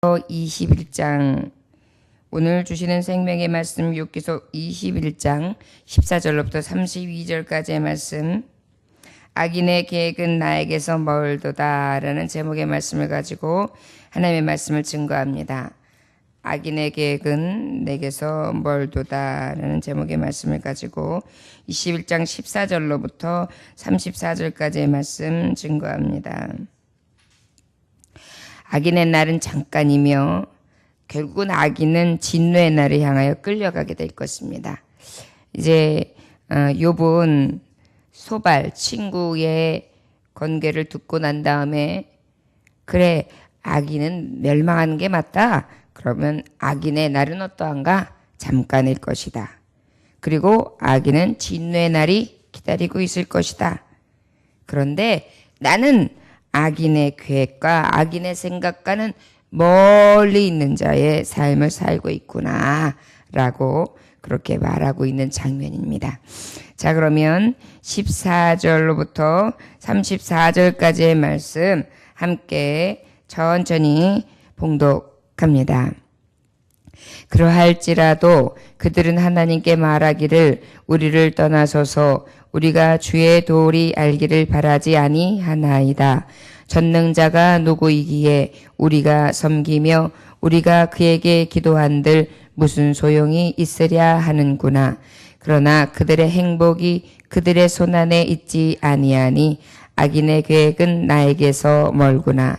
21장 오늘 주시는 생명의 말씀 욥기서 21장 14절로부터 32절까지의 말씀, 악인의 계획은 나에게서 멀도다 라는 제목의 말씀을 가지고 하나님의 말씀을 증거합니다. 악인의 계획은 내게서 멀도다 라는 제목의 말씀을 가지고 21장 14절로부터 34절까지의 말씀 증거합니다. 악인의 날은 잠깐이며 결국은 악인은 진노의 날을 향하여 끌려가게 될 것입니다. 이제 욥은 소발 친구의 권계를 듣고 난 다음에 그래 악인은 멸망하는 게 맞다. 그러면 악인의 날은 어떠한가? 잠깐일 것이다. 그리고 악인은 진노의 날이 기다리고 있을 것이다. 그런데 나는 악인의 계획과 악인의 생각과는 멀리 있는 자의 삶을 살고 있구나 라고 그렇게 말하고 있는 장면입니다. 자, 그러면 14절로부터 34절까지의 말씀 함께 천천히 봉독합니다. 그러할지라도 그들은 하나님께 말하기를 우리를 떠나소서 우리가 주의 도리 알기를 바라지 아니하나이다. 전능자가 누구이기에 우리가 섬기며 우리가 그에게 기도한들 무슨 소용이 있으랴 하는구나. 그러나 그들의 행복이 그들의 손안에 있지 아니하니 악인의 계획은 나에게서 멀구나.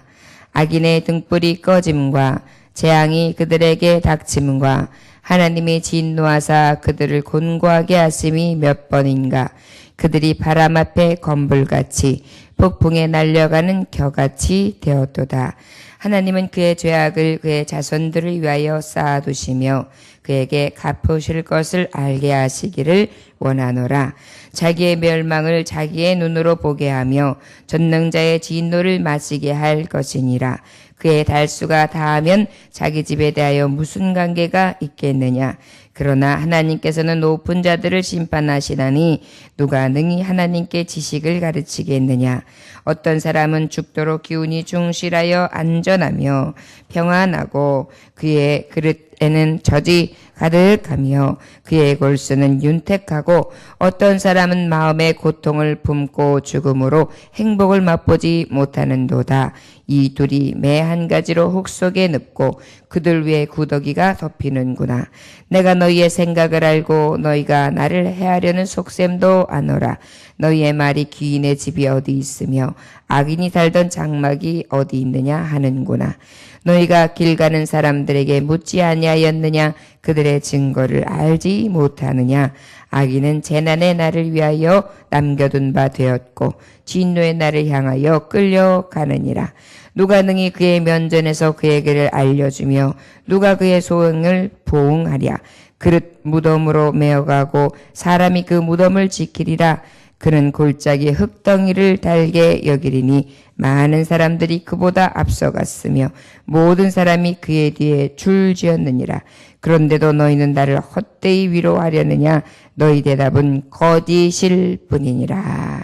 악인의 등불이 꺼짐과 재앙이 그들에게 닥침과 하나님이 진노하사 그들을 곤고하게 하심이 몇 번인가. 그들이 바람 앞에 검불같이 폭풍에 날려가는 겨같이 되었도다. 하나님은 그의 죄악을 그의 자손들을 위하여 쌓아두시며 그에게 갚으실 것을 알게 하시기를 원하노라. 자기의 멸망을 자기의 눈으로 보게 하며 전능자의 진노를 마시게 할 것이니라. 그의 달수가 다하면 자기 집에 대하여 무슨 관계가 있겠느냐. 그러나 하나님께서는 높은 자들을 심판하시나니 누가 능히 하나님께 지식을 가르치겠느냐. 어떤 사람은 죽도록 기운이 충실하여 안전하며 평안하고 그의 그릇에는 젖이 가득하며 그의 골수는 윤택하고 어떤 사람은 마음의 고통을 품고 죽음으로 행복을 맛보지 못하는도다. 이 둘이 매 한 가지로 혹 속에 눕고 그들 위에 구더기가 덮이는구나. 내가 너희의 생각을 알고 너희가 나를 해하려는 속셈도 아노라. 너희의 말이 귀인의 집이 어디 있으며 악인이 살던 장막이 어디 있느냐 하는구나. 너희가 길 가는 사람들에게 묻지 아니하였느냐. 그들의 증거를 알지 못하느냐. 악인은 재난의 날을 위하여 남겨둔 바 되었고 진노의 날을 향하여 끌려가느니라. 누가 능히 그의 면전에서 그의 길을 알려주며 누가 그의 소원을 보응하랴. 그릇 무덤으로 메어가고 사람이 그 무덤을 지키리라. 그는 골짜기 흙덩이를 달게 여기리니 많은 사람들이 그보다 앞서갔으며 모든 사람이 그의 뒤에 줄지었느니라. 그런데도 너희는 나를 헛되이 위로하려느냐. 너희 대답은 거짓일 뿐이니라.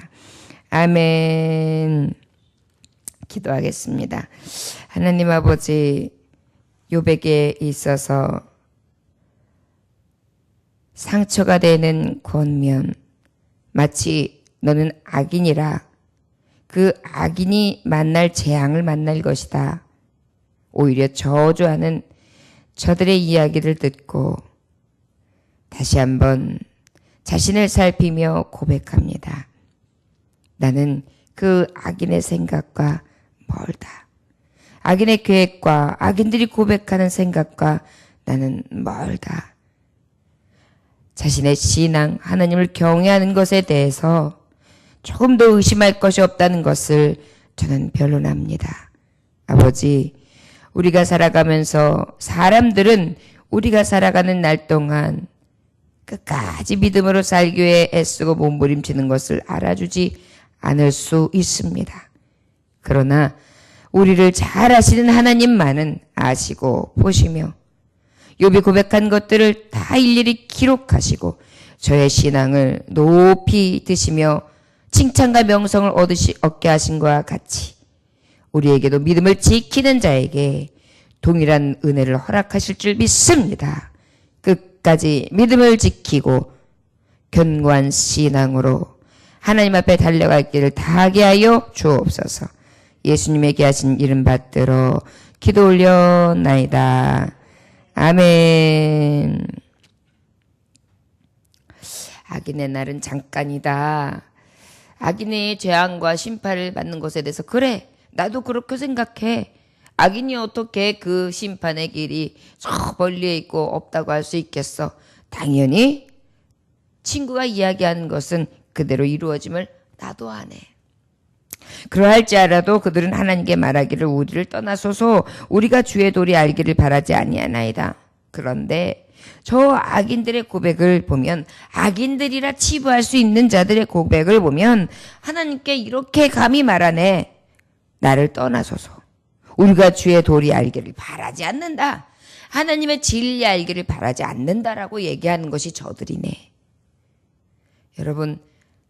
아멘. 기도하겠습니다. 하나님 아버지, 욥에게 있어서 상처가 되는 권면, 마치 너는 악인이라 그 악인이 만날 재앙을 만날 것이다. 오히려 저주하는 저들의 이야기를 듣고 다시 한번 자신을 살피며 고백합니다. 나는 그 악인의 생각과 멀다. 악인의 계획과 악인들이 고백하는 생각과 나는 멀다. 자신의 신앙, 하나님을 경외하는 것에 대해서 조금 더 의심할 것이 없다는 것을 저는 변론합니다. 아버지, 우리가 살아가면서 사람들은 우리가 살아가는 날 동안 끝까지 믿음으로 살기 위해 애쓰고 몸부림치는 것을 알아주지 않을 수 있습니다. 그러나 우리를 잘 아시는 하나님만은 아시고 보시며 욥이 고백한 것들을 다 일일이 기록하시고 저의 신앙을 높이 드시며 칭찬과 명성을 얻게 하신 것과 같이 우리에게도 믿음을 지키는 자에게 동일한 은혜를 허락하실 줄 믿습니다. 끝까지 믿음을 지키고 견고한 신앙으로 하나님 앞에 달려갈 길을 다하게 하여 주옵소서. 예수님에게 하신 이름 받들어 기도 올려나이다. 아멘. 악인의 날은 잠깐이다. 악인의 재앙과 심판을 받는 것에 대해서 그래, 나도 그렇게 생각해. 악인이 어떻게 그 심판의 길이 저 멀리에 있고 없다고 할 수 있겠어. 당연히 친구가 이야기하는 것은 그대로 이루어짐을 나도 아네. 그러할지라도 그들은 하나님께 말하기를 우리를 떠나소서 우리가 주의 도리 알기를 바라지 아니하나이다. 그런데 저 악인들의 고백을 보면, 악인들이라 치부할 수 있는 자들의 고백을 보면 하나님께 이렇게 감히 말하네. 나를 떠나소서 우리가 주의 도리 알기를 바라지 않는다. 하나님의 진리 알기를 바라지 않는다라고 얘기하는 것이 저들이네. 여러분,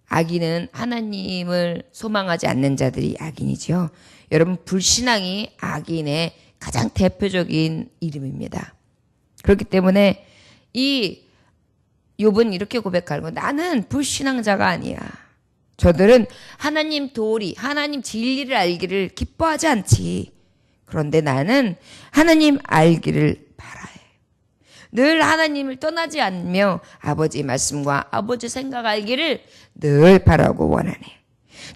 악인은 하나님을 소망하지 않는 자들이 악인이죠. 여러분, 불신앙이 악인의 가장 대표적인 이름입니다. 그렇기 때문에 이 욥은 이렇게 고백하는 거, 나는 불신앙자가 아니야. 저들은 하나님 도리, 하나님 진리를 알기를 기뻐하지 않지. 그런데 나는 하나님 알기를 바라해. 늘 하나님을 떠나지 않으며 아버지 말씀과 아버지 생각 알기를 늘 바라고 원하네.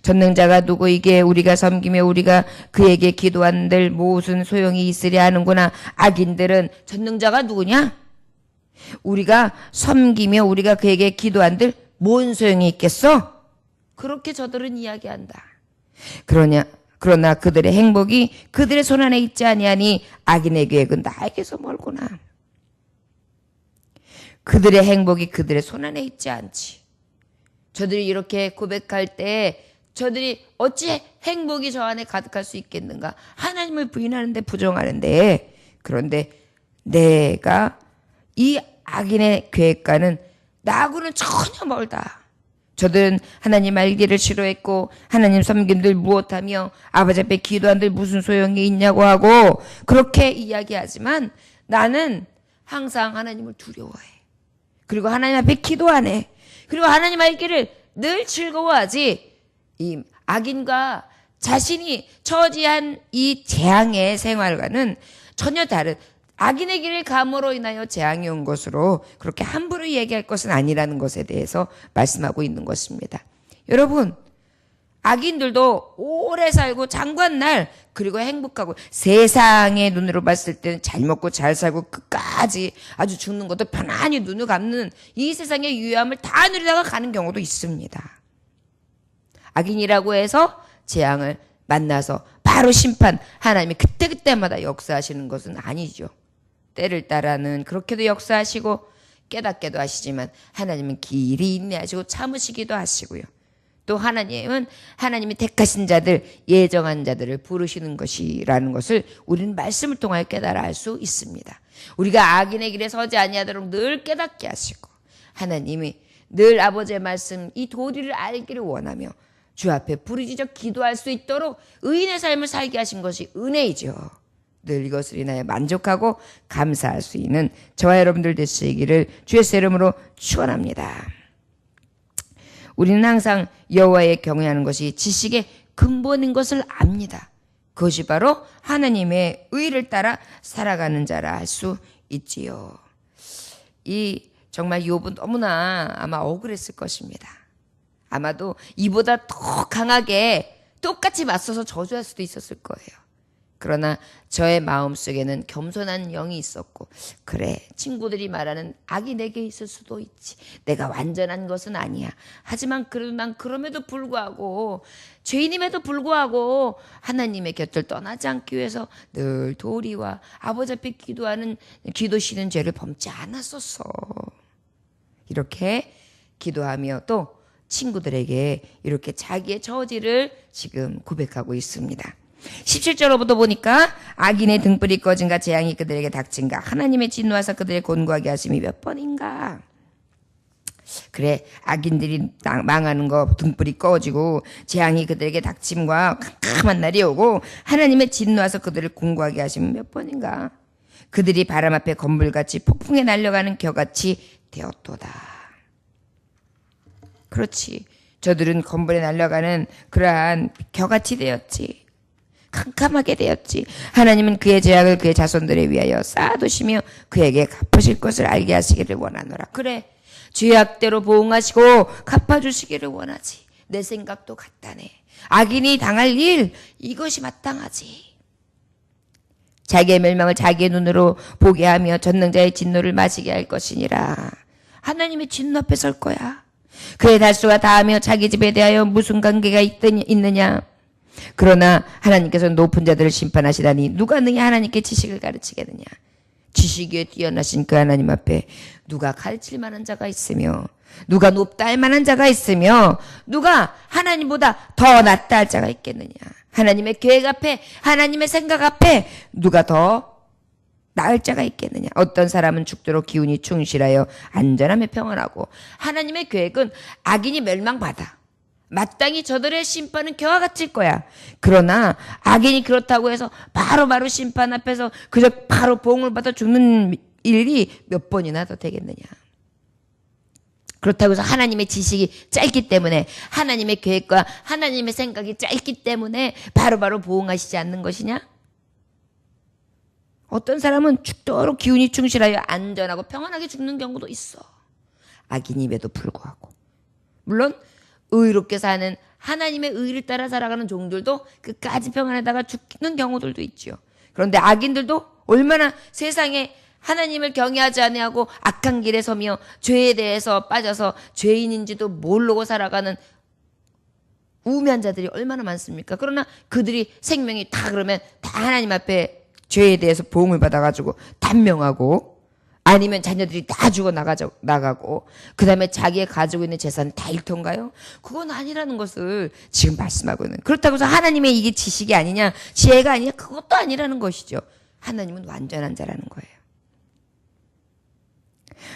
전능자가 누구이기에 우리가 섬기며 우리가 그에게 기도한들 무슨 소용이 있으랴 하는구나. 악인들은 전능자가 누구냐? 우리가 섬기며 우리가 그에게 기도한들 뭔 소용이 있겠어? 그렇게 저들은 이야기한다. 그러나 그들의 행복이 그들의 손안에 있지 아니하니 악인의 계획은 나에게서 멀구나. 그들의 행복이 그들의 손안에 있지 않지. 저들이 이렇게 고백할 때 저들이 어찌 행복이 저 안에 가득할 수 있겠는가? 하나님을 부인하는데 부정하는데. 그런데 내가 이 악인의 계획과는 나하고는 전혀 멀다. 저들은 하나님 알기를 싫어했고 하나님 섬김들 무엇하며 아버지 앞에 기도한들 무슨 소용이 있냐고 하고 그렇게 이야기하지만 나는 항상 하나님을 두려워해. 그리고 하나님 앞에 기도하네. 그리고 하나님 알기를 늘 즐거워하지. 이 악인과 자신이 처지한 이 재앙의 생활과는 전혀 다른, 악인의 길을 감으로 인하여 재앙이 온 것으로 그렇게 함부로 얘기할 것은 아니라는 것에 대해서 말씀하고 있는 것입니다. 여러분, 악인들도 오래 살고 장관날 그리고 행복하고 세상의 눈으로 봤을 때는 잘 먹고 잘 살고 끝까지 아주 죽는 것도 편안히 눈을 감는 이 세상의 유효함을 다 누리다가 가는 경우도 있습니다. 악인이라고 해서 재앙을 만나서 바로 심판, 하나님이 그때그때마다 역사하시는 것은 아니죠. 때를 따라는 그렇게도 역사하시고 깨닫게도 하시지만 하나님은 길이 인내하시고 참으시기도 하시고요. 또 하나님은 하나님이 택하신 자들, 예정한 자들을 부르시는 것이라는 것을 우리는 말씀을 통하여 깨달아 알 수 있습니다. 우리가 악인의 길에 서지 아니하도록 늘 깨닫게 하시고 하나님이 늘 아버지의 말씀, 이 도리를 알기를 원하며 주 앞에 부르짖어 기도할 수 있도록 의인의 삶을 살게 하신 것이 은혜이죠. 늘 이것을 인하여 만족하고 감사할 수 있는 저와 여러분들 되시기를 주의 이름으로 축원합니다. 우리는 항상 여호와의 경외하는 것이 지식의 근본인 것을 압니다. 그것이 바로 하나님의 의를 따라 살아가는 자라 할 수 있지요. 이 정말 욥은 너무나 아마 억울했을 것입니다. 아마도 이보다 더 강하게 똑같이 맞서서 저주할 수도 있었을 거예요. 그러나 저의 마음속에는 겸손한 영이 있었고, 그래, 친구들이 말하는 악이 내게 있을 수도 있지. 내가 완전한 것은 아니야. 하지만 그래도 난 그럼에도 불구하고, 죄인임에도 불구하고 하나님의 곁을 떠나지 않기 위해서 늘 도리와 아버지 앞에 기도시는 죄를 범치 않았었어. 이렇게 기도하며 또 친구들에게 이렇게 자기의 처지를 지금 고백하고 있습니다. 17절로부터 보니까 악인의 등불이 꺼진가 재앙이 그들에게 닥친가 하나님의 진노하사 그들의 곤고하게 하심이 몇 번인가. 그래, 악인들이 망하는 거 등불이 꺼지고 재앙이 그들에게 닥침과 캄캄한 날이 오고 하나님의 진노와서 그들을 공고하게 하시면 몇 번인가. 그들이 바람 앞에 건물같이 폭풍에 날려가는 겨같이 되었도다. 그렇지. 저들은 건물에 날려가는 그러한 겨같이 되었지. 캄캄하게 되었지. 하나님은 그의 죄악을 그의 자손들에 위하여 쌓아두시며 그에게 갚으실 것을 알게 하시기를 원하노라. 그래, 죄악대로 보응하시고 갚아주시기를 원하지. 내 생각도 같다네. 악인이 당할 일, 이것이 마땅하지. 자기의 멸망을 자기의 눈으로 보게 하며 전능자의 진노를 마시게 할 것이니라. 하나님의 진노 앞에 설 거야. 그의 달수가 다하며 자기 집에 대하여 무슨 관계가 있느냐. 그러나 하나님께서 높은 자들을 심판하시다니 누가 능히 하나님께 지식을 가르치겠느냐. 지식에 뛰어나신 그 하나님 앞에 누가 가르칠 만한 자가 있으며 누가 높다 할 만한 자가 있으며 누가 하나님보다 더 낫다 할 자가 있겠느냐. 하나님의 계획 앞에 하나님의 생각 앞에 누가 더 나을 자가 있겠느냐. 어떤 사람은 죽도록 기운이 충실하여 안전함에 평안하고. 하나님의 계획은 악인이 멸망받아. 마땅히 저들의 심판은 겨와 같을 거야. 그러나 악인이 그렇다고 해서 바로 심판 앞에서 그저 바로 보응을 받아 죽는 일이 몇 번이나 더 되겠느냐. 그렇다고 해서 하나님의 지식이 짧기 때문에 하나님의 계획과 하나님의 생각이 짧기 때문에 바로 보응하시지 않는 것이냐? 어떤 사람은 죽도록 기운이 충실하여 안전하고 평안하게 죽는 경우도 있어. 악인임에도 불구하고. 물론 의롭게 사는 하나님의 의를 따라 살아가는 종들도 끝까지 평안하다가 죽는 경우들도 있죠. 그런데 악인들도 얼마나 세상에 하나님을 경외하지 아니하고 악한 길에 서며 죄에 대해서 빠져서 죄인인지도 모르고 살아가는 우매한 자들이 얼마나 많습니까? 그러나 그들이 생명이 다 그러면 다 하나님 앞에 죄에 대해서 보응을 받아가지고 단명하고 아니면 자녀들이 다 죽어 나가고 그 다음에 자기가 가지고 있는 재산을 다 잃던가요? 그건 아니라는 것을 지금 말씀하고 있는. 그렇다고 해서 하나님의 이게 지식이 아니냐 지혜가 아니냐 그것도 아니라는 것이죠. 하나님은 완전한 자라는 거예요.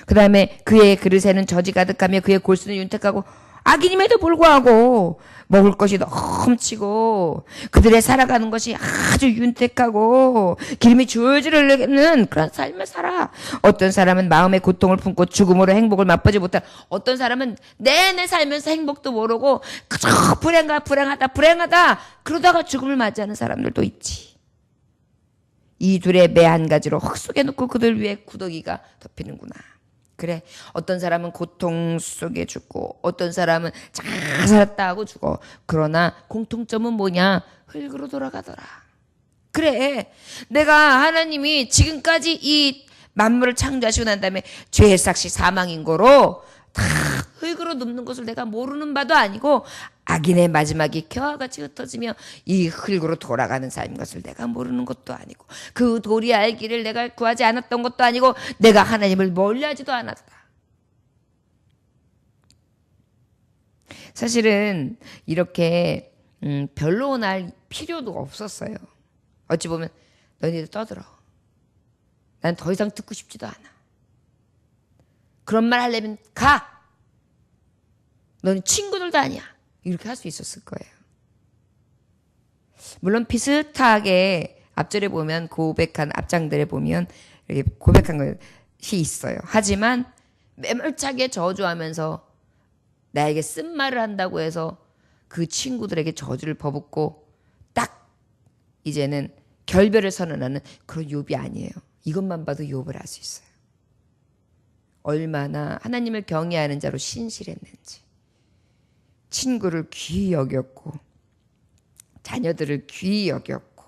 그 다음에 그의 그릇에는 젖이 가득하며 그의 골수는 윤택하고 악인임에도 불구하고 먹을 것이 넘치고 그들의 살아가는 것이 아주 윤택하고 기름이 줄줄 흐르는 그런 삶을 살아. 어떤 사람은 마음의 고통을 품고 죽음으로 행복을 맛보지 못한, 어떤 사람은 내내 살면서 행복도 모르고 그저 불행하다 그러다가 죽음을 맞이하는 사람들도 있지. 이 둘의 매 한 가지로 흙 속에 놓고 그들 위에 구더기가 덮이는구나. 그래, 어떤 사람은 고통 속에 죽고 어떤 사람은 잘 살았다 하고 죽어. 그러나 공통점은 뭐냐? 흙으로 돌아가더라. 그래, 내가 하나님이 지금까지 이 만물을 창조하시고 난 다음에 죄의 삭시 사망인 거로 다 흙으로 눕는 것을 내가 모르는 바도 아니고 악인의 마지막이 겨와 같이 흩어지며 이 흙으로 돌아가는 삶인 것을 내가 모르는 것도 아니고 그 도리 알기를 내가 구하지 않았던 것도 아니고 내가 하나님을 멀리하지도 않았다. 사실은 이렇게 별로 날 필요도 없었어요. 어찌 보면 너희들 떠들어. 난 더 이상 듣고 싶지도 않아. 그런 말 하려면 가. 너는 친구들도 아니야. 이렇게 할 수 있었을 거예요. 물론 비슷하게 앞절에 보면 고백한 앞장들에 보면 이렇게 고백한 것이 있어요. 하지만 매몰차게 저주하면서 나에게 쓴말을 한다고 해서 그 친구들에게 저주를 퍼붓고 딱 이제는 결별을 선언하는 그런 욥이 아니에요. 이것만 봐도 욥을 알 수 있어요. 얼마나 하나님을 경외하는 자로 신실했는지. 친구를 귀히 여겼고 자녀들을 귀히 여겼고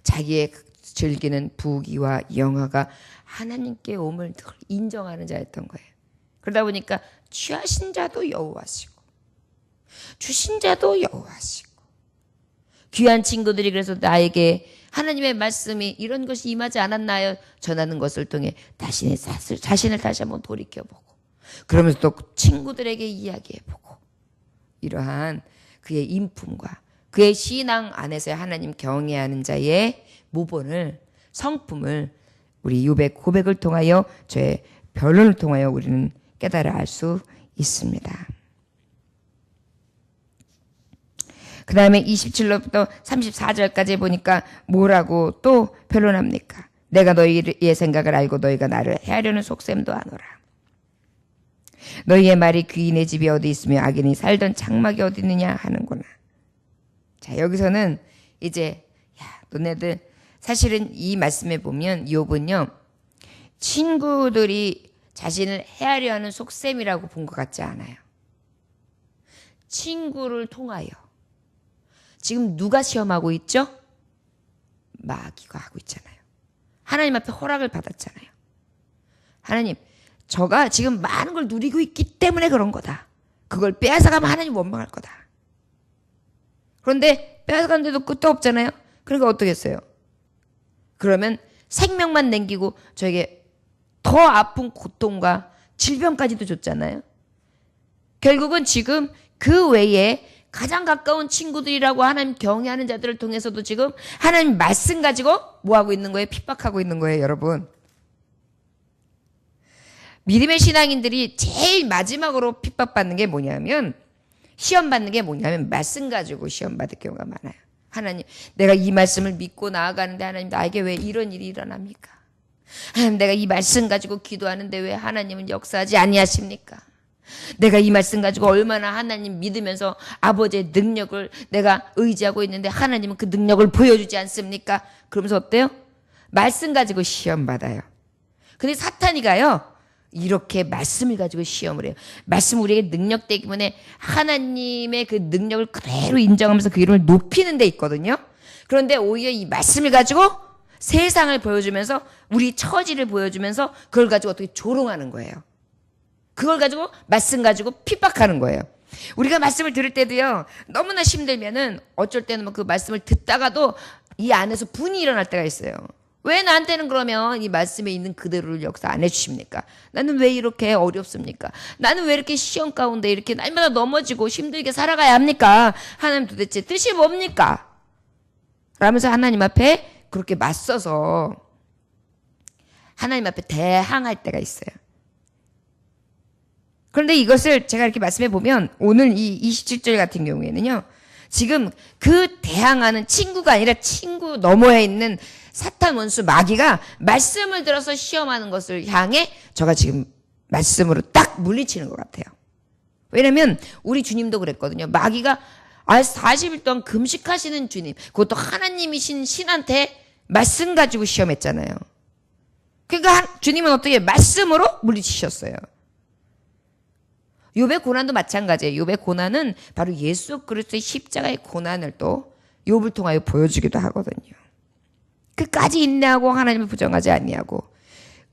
자기의 즐기는 부귀와 영화가 하나님께 옴을 늘 인정하는 자였던 거예요. 그러다 보니까 취하신 자도 여호와시고 주신 자도 여호와시고 귀한 친구들이 그래서 나에게 하나님의 말씀이 이런 것이 임하지 않았나요? 전하는 것을 통해 자신을 다시 한번 돌이켜보고 그러면서 또 친구들에게 이야기해보고 이러한 그의 인품과 그의 신앙 안에서의 하나님 경외하는 자의 모본을 성품을 우리 욥의 고백을 통하여 저의 변론을 통하여 우리는 깨달아 알 수 있습니다. 그 다음에 27절부터 34절까지 보니까 뭐라고 또 변론합니까? 내가 너희의 생각을 알고 너희가 나를 해하려는 속셈도 아노라. 너희의 말이 귀인의 집이 어디 있으며 악인이 살던 장막이 어디 있느냐 하는구나. 자, 여기서는 이제 너네들 사실은 이 말씀에 보면 욥은요, 친구들이 자신을 해하려 하는 속셈이라고 본 것 같지 않아요. 친구를 통하여 지금 누가 시험하고 있죠? 마귀가 하고 있잖아요. 하나님 앞에 허락을 받았잖아요. 하나님, 저가 지금 많은 걸 누리고 있기 때문에 그런 거다. 그걸 빼앗아가면 하나님 원망할 거다. 그런데 빼앗아가는데도 끝도 없잖아요. 그러니까 어떻게 했어요? 그러면 생명만 남기고 저에게 더 아픈 고통과 질병까지도 줬잖아요. 결국은 지금 그 외에 가장 가까운 친구들이라고 하나님 경외하는 자들을 통해서도 지금 하나님 말씀 가지고 뭐하고 있는 거예요? 핍박하고 있는 거예요, 여러분. 믿음의 신앙인들이 제일 마지막으로 핍박받는 게 뭐냐면, 시험받는 게 뭐냐면 말씀 가지고 시험받을 경우가 많아요. 하나님, 내가 이 말씀을 믿고 나아가는데 하나님 나에게 왜 이런 일이 일어납니까? 하나님, 내가 이 말씀 가지고 기도하는데 왜 하나님은 역사하지 아니하십니까? 내가 이 말씀 가지고 얼마나 하나님 믿으면서 아버지의 능력을 내가 의지하고 있는데 하나님은 그 능력을 보여주지 않습니까? 그러면서 어때요? 말씀 가지고 시험 받아요. 근데 사탄이가요, 이렇게 말씀을 가지고 시험을 해요. 말씀 우리에게 능력되기 때문에 하나님의 그 능력을 그대로 인정하면서 그 이름을 높이는 데 있거든요. 그런데 오히려 이 말씀을 가지고 세상을 보여주면서 우리 처지를 보여주면서 그걸 가지고 어떻게 조롱하는 거예요. 그걸 가지고 말씀 가지고 핍박하는 거예요. 우리가 말씀을 들을 때도요, 너무나 힘들면은 어쩔 때는 그 말씀을 듣다가도 이 안에서 분이 일어날 때가 있어요. 왜 나한테는 그러면 이 말씀에 있는 그대로를 역사 안 해주십니까? 나는 왜 이렇게 어렵습니까? 나는 왜 이렇게 시험 가운데 이렇게 날마다 넘어지고 힘들게 살아가야 합니까? 하나님 도대체 뜻이 뭡니까? 라면서 하나님 앞에 그렇게 맞서서 하나님 앞에 대항할 때가 있어요. 그런데 이것을 제가 이렇게 말씀해 보면 오늘 이 27절 같은 경우에는요, 지금 그 대항하는 친구가 아니라 친구 너머에 있는 사탄 원수 마귀가 말씀을 들어서 시험하는 것을 향해 저가 지금 말씀으로 딱 물리치는 것 같아요. 왜냐면 우리 주님도 그랬거든요. 마귀가 40일 동안 금식하시는 주님, 그것도 하나님이신 신한테 말씀 가지고 시험했잖아요. 그러니까 주님은 어떻게 말씀으로 물리치셨어요. 욥의 고난도 마찬가지예요. 욥의 고난은 바로 예수 그리스도의 십자가의 고난을 또 욥을 통하여 보여주기도 하거든요. 끝까지 인내하고 하나님을 부정하지 아니하고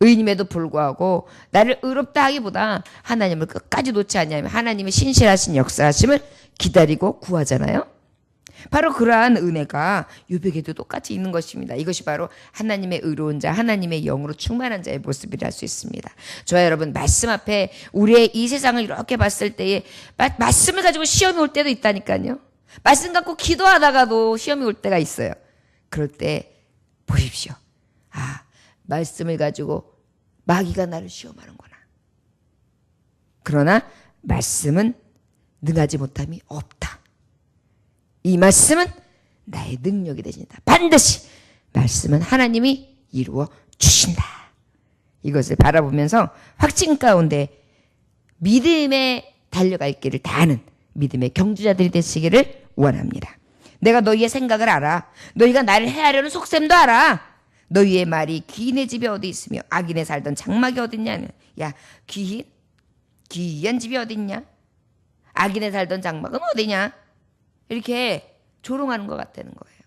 의인임에도 불구하고 나를 의롭다 하기보다 하나님을 끝까지 놓지 아니하면 하나님의 신실하신 역사하심을 기다리고 구하잖아요. 바로 그러한 은혜가 욥에게도 똑같이 있는 것입니다. 이것이 바로 하나님의 의로운 자, 하나님의 영으로 충만한 자의 모습이라 할 수 있습니다. 저와 여러분, 말씀 앞에 우리의 이 세상을 이렇게 봤을 때에 말씀을 가지고 시험이 올 때도 있다니까요. 말씀 갖고 기도하다가도 시험이 올 때가 있어요. 그럴 때 보십시오. 말씀을 가지고 마귀가 나를 시험하는구나. 그러나 말씀은 능하지 못함이 없다. 이 말씀은 나의 능력이 되신다. 반드시 말씀은 하나님이 이루어 주신다. 이것을 바라보면서 확신 가운데 믿음에 달려갈 길을 다하는 믿음의 경주자들이 되시기를 원합니다. 내가 너희의 생각을 알아. 너희가 나를 해하려는 속셈도 알아. 너희의 말이 귀인의 집이 어디 있으며 악인의 살던 장막이 어디 있냐. 야, 귀한 집이 어디 있냐? 악인의 살던 장막은 어디냐? 이렇게 조롱하는 것 같다는 거예요.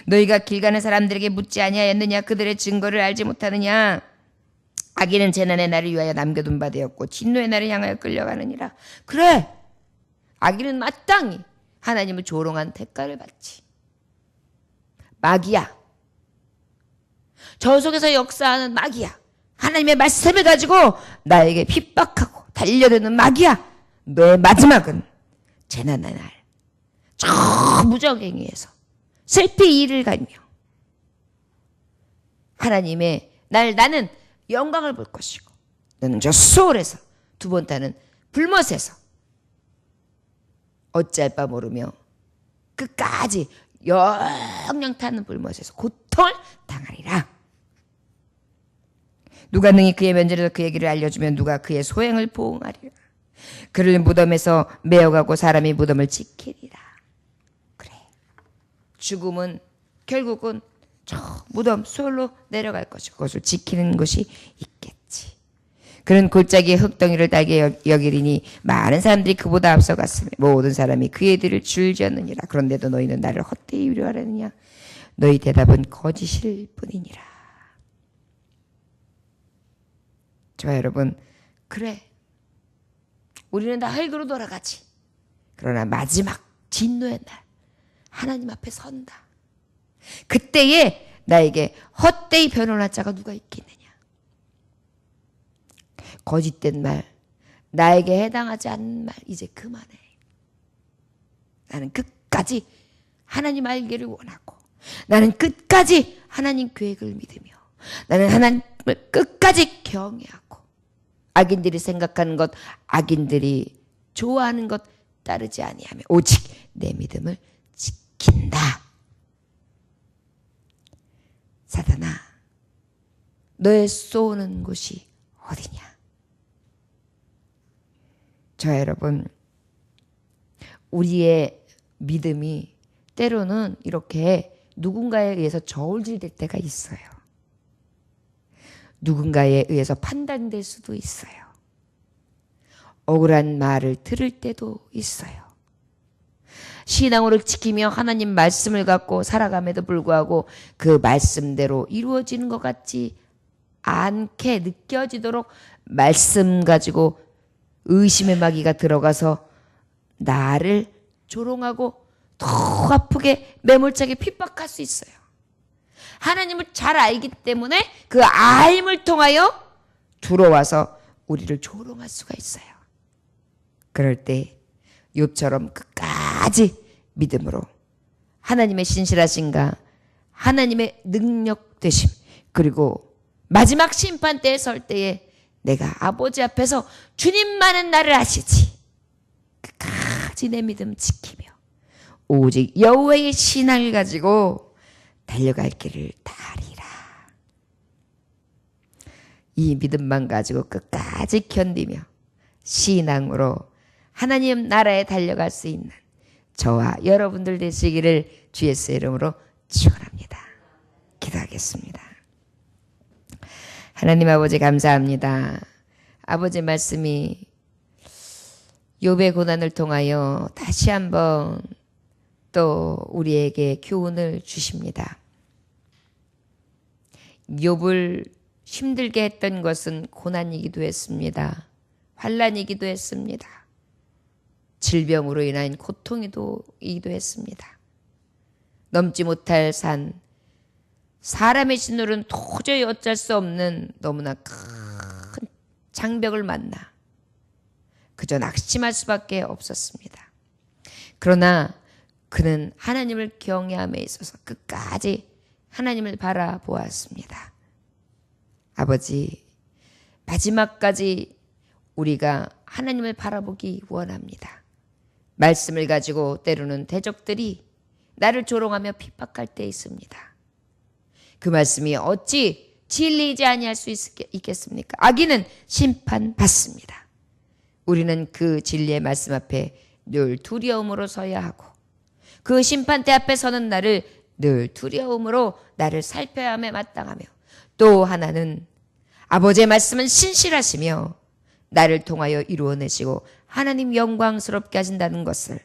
너희가 길 가는 사람들에게 묻지 아니하였느냐? 그들의 증거를 알지 못하느냐? 악인은 재난의 날을 위하여 남겨둔 바 되었고 진노의 날을 향하여 끌려가느니라. 그래, 악인은 마땅히 하나님을 조롱한 대가를 받지. 마귀야, 저 속에서 역사하는 마귀야, 하나님의 말씀을 가지고 나에게 핍박하고 달려드는 마귀야, 너의 마지막은 재난의 날 저 무적행위에서 슬피 이를 갈며 하나님의 나는 영광을 볼 것이고 너는 저 수월에서 두 번 타는 불못에서 어찌할 바 모르며 끝까지 영영 타는 불못에서 고통을 당하리라. 누가 능히 그의 면전에서 그의 길을 알려주면 누가 그의 소행을 보응하리라. 그를 무덤에서 메어가고 사람이 무덤을 지키리라. 그래, 죽음은 결국은 저 무덤 수월로 내려갈 것이고 그것을 지키는 것이 있겠지. 그는 골짜기의 흙덩이를 달게 여기리니 많은 사람들이 그보다 앞서갔으며 모든 사람이 그의 뒤를 줄지었느니라. 그런데도 너희는 나를 헛되이 위로하려느냐. 너희 대답은 거짓일 뿐이니라. 저 여러분, 그래, 우리는 다 흙으로 돌아가지. 그러나 마지막 진노의 날 하나님 앞에 선다. 그때에 나에게 헛되이 변호할 자가 누가 있겠느냐. 거짓된 말, 나에게 해당하지 않는 말 이제 그만해. 나는 끝까지 하나님 알기를 원하고, 나는 끝까지 하나님 계획을 믿으며, 나는 하나님을 끝까지 경외하고, 악인들이 생각하는 것, 악인들이 좋아하는 것 따르지 아니하며 오직 내 믿음을 지킨다. 사단아, 너의 쏘는 곳이 어디냐? 저 여러분, 우리의 믿음이 때로는 이렇게 누군가에 의해서 저울질될 때가 있어요. 누군가에 의해서 판단될 수도 있어요. 억울한 말을 들을 때도 있어요. 신앙으로 지키며 하나님 말씀을 갖고 살아감에도 불구하고 그 말씀대로 이루어지는 것 같지 않게 느껴지도록 말씀 가지고 의심의 마귀가 들어가서 나를 조롱하고 더 아프게 매몰차게 핍박할 수 있어요. 하나님을 잘 알기 때문에 그 알임을 통하여 들어와서 우리를 조롱할 수가 있어요. 그럴 때 욥처럼 끝까지 믿음으로 하나님의 신실하신가, 하나님의 능력 되심, 그리고 마지막 심판 때에 설 때에 내가 아버지 앞에서 주님만은 나를 아시지, 끝까지 내 믿음 지키며 오직 여호와의 신앙을 가지고 달려갈 길을 다하리라. 이 믿음만 가지고 끝까지 견디며 신앙으로 하나님 나라에 달려갈 수 있는 저와 여러분들 되시기를 주 예수의 이름으로 축원합니다. 기도하겠습니다. 하나님 아버지 감사합니다. 아버지 말씀이 욥의 고난을 통하여 다시 한번 또 우리에게 교훈을 주십니다. 욥을 힘들게 했던 것은 고난이기도 했습니다. 환난이기도 했습니다. 질병으로 인한 고통이기도 했습니다. 넘지 못할 산, 사람의 진노는 도저히 어쩔 수 없는 너무나 큰 장벽을 만나 그저 낙심할 수밖에 없었습니다. 그러나 그는 하나님을 경외함에 있어서 끝까지 하나님을 바라보았습니다. 아버지, 마지막까지 우리가 하나님을 바라보기 원합니다. 말씀을 가지고 때로는 대적들이 나를 조롱하며 핍박할 때 있습니다. 그 말씀이 어찌 진리이지 아니할 수 있겠습니까? 악인은 심판받습니다. 우리는 그 진리의 말씀 앞에 늘 두려움으로 서야 하고 그 심판대 앞에 서는 나를 늘 두려움으로 나를 살펴야 함에 마땅하며 또 하나는 아버지의 말씀은 신실하시며 나를 통하여 이루어내시고 하나님 영광스럽게 하신다는 것을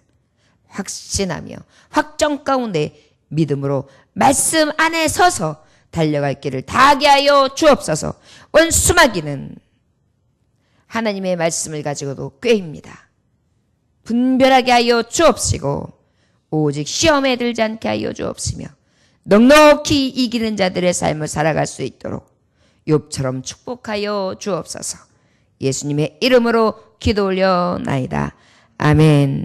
확신하며 확정 가운데 믿음으로 말씀 안에 서서 달려갈 길을 다하게 하여 주옵소서. 원수마귀는 하나님의 말씀을 가지고도 꾀입니다. 분별하게 하여 주옵시고 오직 시험에 들지 않게 하여 주옵시며 넉넉히 이기는 자들의 삶을 살아갈 수 있도록 욥처럼 축복하여 주옵소서. 예수님의 이름으로 기도 올려나이다. 아멘.